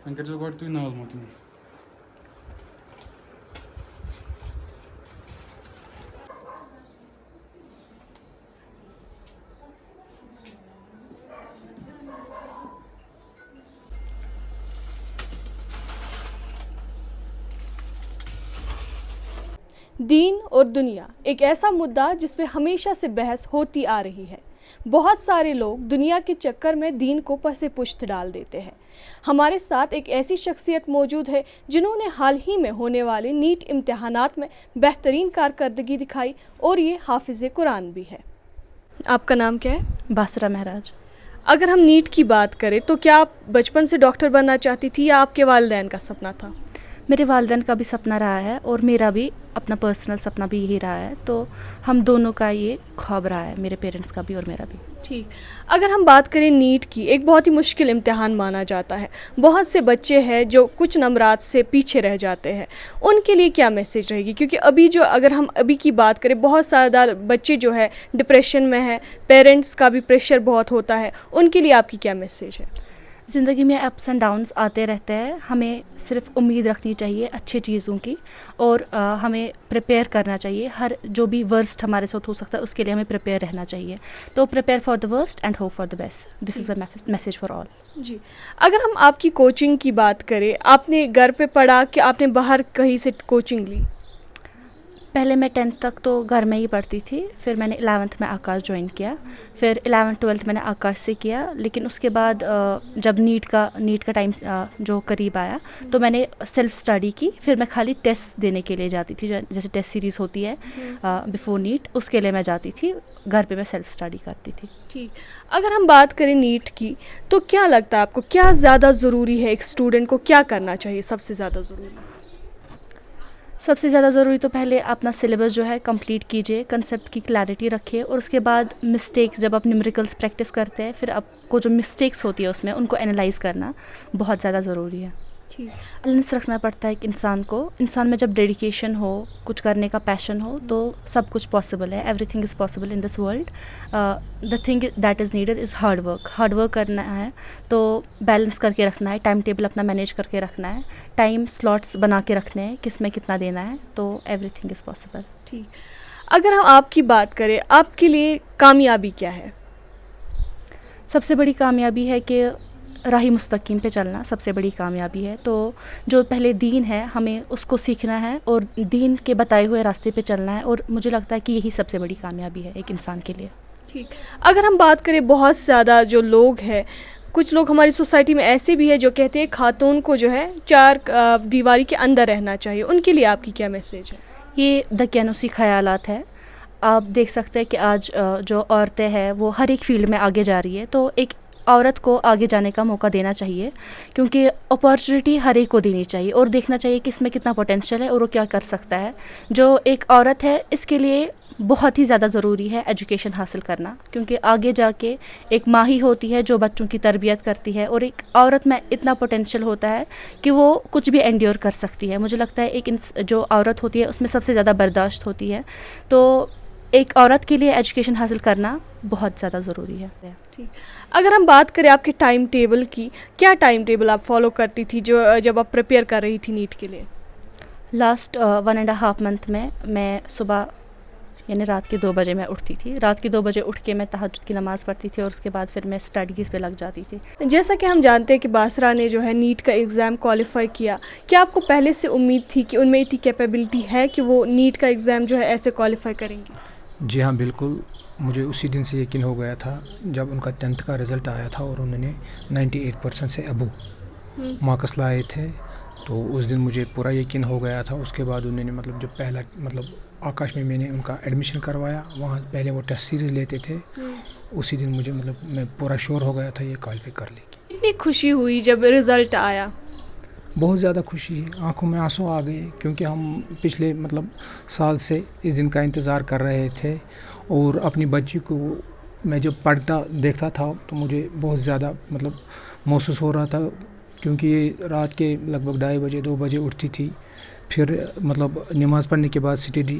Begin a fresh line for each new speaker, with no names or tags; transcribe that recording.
وۄنۍ کٔرۍزیو گۄڈٕ تُہۍ نال موتنی.
دین اور دنیا ایک ایسا مدعا جس پہ ہمیشہ سے بحث ہوتی آ رہی ہے. بہت سارے لوگ دنیا کے چکر میں دین کو پس پشت ڈال دیتے ہیں. ہمارے ساتھ ایک ایسی شخصیت موجود ہے جنہوں نے حال ہی میں ہونے والے نیٹ امتحانات میں بہترین کارکردگی دکھائی اور یہ حافظ قرآن بھی ہے. آپ کا نام کیا ہے؟
باسرہ مہراج.
اگر ہم نیٹ کی بات کریں تو کیا آپ بچپن سے ڈاکٹر بننا چاہتی تھی یا آپ کے والدین کا سپنا تھا؟
میرے والدین کا بھی سپنا رہا ہے اور میرا بھی اپنا پرسنل سپنا بھی یہی رہا ہے, تو ہم دونوں کا یہ خواب رہا ہے, میرے پیرنٹس کا بھی اور میرا بھی.
ٹھیک. اگر ہم بات کریں نیٹ کی, ایک بہت ہی مشکل امتحان مانا جاتا ہے. بہت سے بچے ہیں جو کچھ نمرات سے پیچھے رہ جاتے ہیں, ان کے لیے کیا میسیج رہے گی؟ کیونکہ اگر ہم ابھی کی بات کریں, بہت زیادہ بچے جو ہے ڈپریشن میں ہے, پیرنٹس کا بھی پریشر بہت ہوتا ہے, ان کے لیے آپ کی کیا میسیج ہے؟
زندگی میں اپس اینڈ ڈاؤنس آتے رہتے ہیں, ہمیں صرف امید رکھنی چاہیے اچھی چیزوں کی, اور ہمیں پریپیئر کرنا چاہیے. ہر جو بھی ورسٹ ہمارے ساتھ ہو سکتا ہے اس کے لیے ہمیں پریپیئر رہنا چاہیے. تو prepare for the worst and hope for the best. This is my message for all.
جی. اگر ہم آپ کی کوچنگ کی بات کریں, آپ نے گھر پہ پڑھا کہ آپ نے باہر کہیں سے کوچنگ لی؟
پہلے میں 10th تک تو گھر میں ہی پڑھتی تھی, پھر میں نے 11th میں آکاش جوائن کیا, پھر 11th 12th میں نے آکاش سے کیا. لیکن اس کے بعد جب نیٹ کا ٹائم جو قریب آیا تو میں نے سیلف اسٹڈی کی. پھر میں خالی ٹیسٹ دینے کے لیے جاتی تھی, جیسے ٹیسٹ سیریز ہوتی ہے بیفور نیٹ, اس کے لیے میں جاتی تھی. گھر پہ میں سیلف اسٹڈی کرتی تھی.
ٹھیک. اگر ہم بات کریں نیٹ کی تو کیا لگتا ہے آپ کو, کیا زیادہ ضروری ہے ایک اسٹوڈنٹ کو, کیا کرنا چاہیے سب سے زیادہ ضروری؟
سب سے زیادہ ضروری تو پہلے اپنا سلیبس جو ہے کمپلیٹ کیجیے, کنسیپٹ کی کلیئرٹی رکھیے, اور اس کے بعد مسٹیکس, جب آپ نیومیریکلس پریکٹس کرتے ہیں, پھر آپ کو جو مسٹیکس ہوتی ہے اس میں ان کو انالائز کرنا بہت زیادہ ضروری ہے. بیلنس رکھنا پڑتا ہے ایک انسان میں جب ڈیڈیکیشن ہو, کچھ کرنے کا پیشن ہو, تو سب کچھ پاسبل ہے. Every thing is possible in this world. The thing that is needed is hard work کرنا ہے. تو بیلنس کر کے رکھنا ہے, ٹائم ٹیبل اپنا مینیج کر کے رکھنا ہے, ٹائم سلاٹس بنا کے رکھنے ہیں, کس میں کتنا دینا ہے, تو ایوری تھنگ از پاسبل.
ٹھیک. اگر ہم آپ کی بات کریں, آپ کے لیے کامیابی کیا ہے؟
سب سے بڑی کامیابی ہے کہ راہ مستقیم پہ چلنا سب سے بڑی کامیابی ہے. تو جو پہلے دین ہے ہمیں اس کو سیکھنا ہے اور دین کے بتائے ہوئے راستے پہ چلنا ہے, اور مجھے لگتا ہے کہ یہی سب سے بڑی کامیابی ہے ایک انسان کے لیے.
ٹھیک. اگر ہم بات کریں, بہت زیادہ جو لوگ ہیں, کچھ لوگ ہماری سوسائٹی میں ایسے بھی ہیں جو کہتے ہیں خاتون کو جو ہے 4 دیواری کے اندر رہنا چاہیے, ان کے لیے آپ کی کیا میسیج ہے؟
یہ دقیانوسی خیالات ہے. آپ دیکھ سکتے ہیں کہ آج جو عورتیں ہیں وہ ہر ایک فیلڈ میں آگے جا رہی ہے, تو ایک عورت کو آگے جانے کا موقع دینا چاہیے, کیونکہ اپارچونیٹی ہر ایک کو دینی چاہیے, اور دیکھنا چاہیے کہ اس میں کتنا پوٹینشیل ہے اور وہ کیا کر سکتا ہے. جو ایک عورت ہے اس کے لیے بہت ہی زیادہ ضروری ہے ایجوکیشن حاصل کرنا, کیونکہ آگے جا کے ایک ماں ہی ہوتی ہے جو بچوں کی تربیت کرتی ہے, اور ایک عورت میں اتنا پوٹینشیل ہوتا ہے کہ وہ کچھ بھی انڈیور کر سکتی ہے. مجھے لگتا ہے ایک جو عورت ہوتی ہے اس میں سب سے زیادہ برداشت ہوتی ہے, تو ایک عورت کے لیے ایجوکیشن حاصل کرنا بہت زیادہ ضروری ہے.
ٹھیک. اگر ہم بات کریں آپ کے ٹائم ٹیبل کی, کیا ٹائم ٹیبل آپ فالو کرتی تھی جب آپ پریپیئر کر رہی تھی نیٹ کے لیے؟
لاسٹ 1.5 منتھ میں صبح یعنی رات کے 2 بجے میں اٹھتی تھی. رات کے 2 بجے اٹھ کے میں تہجد کی نماز پڑھتی تھی, اور اس کے بعد پھر میں اسٹڈیز پہ لگ جاتی تھی.
جیسا کہ ہم جانتے ہیں کہ باسرہ نے جو ہے نیٹ کا ایگزام کوالیفائی کیا, کیا آپ کو پہلے سے امید تھی کہ ان میں اتنی کیپیبلٹی ہے کہ وہ نیٹ کا ایگزام جو ہے ایسے کوالیفائی کریں گی؟
جی ہاں بالکل, مجھے اسی دن سے یقین ہو گیا تھا جب ان کا 10th کا رزلٹ آیا تھا اور انہوں نے 98% سے ابو مارکس لائے تھے, تو اس دن مجھے پورا یقین ہو گیا تھا. اس کے بعد انہوں نے جو پہلا آکاش میں نے ان کا ایڈمیشن کروایا, وہاں پہلے وہ ٹیسٹ سیریز لیتے تھے, اسی دن مجھے میں پورا شور ہو گیا تھا یہ کوالیفائی کر لے گی.
کتنی خوشی ہوئی جب رزلٹ آیا؟
بہت زیادہ خوشی ہے, آنکھوں میں آنسو آ گئے, کیونکہ ہم پچھلے سال سے اس دن کا انتظار کر رہے تھے, اور اپنی بچی کو میں جب پڑھتا دیکھتا تھا تو مجھے بہت زیادہ محسوس ہو رہا تھا, کیونکہ یہ رات کے لگ بھگ 2:30 بجے 2 بجے اٹھتی تھی, پھر نماز پڑھنے کے بعد اسٹڈی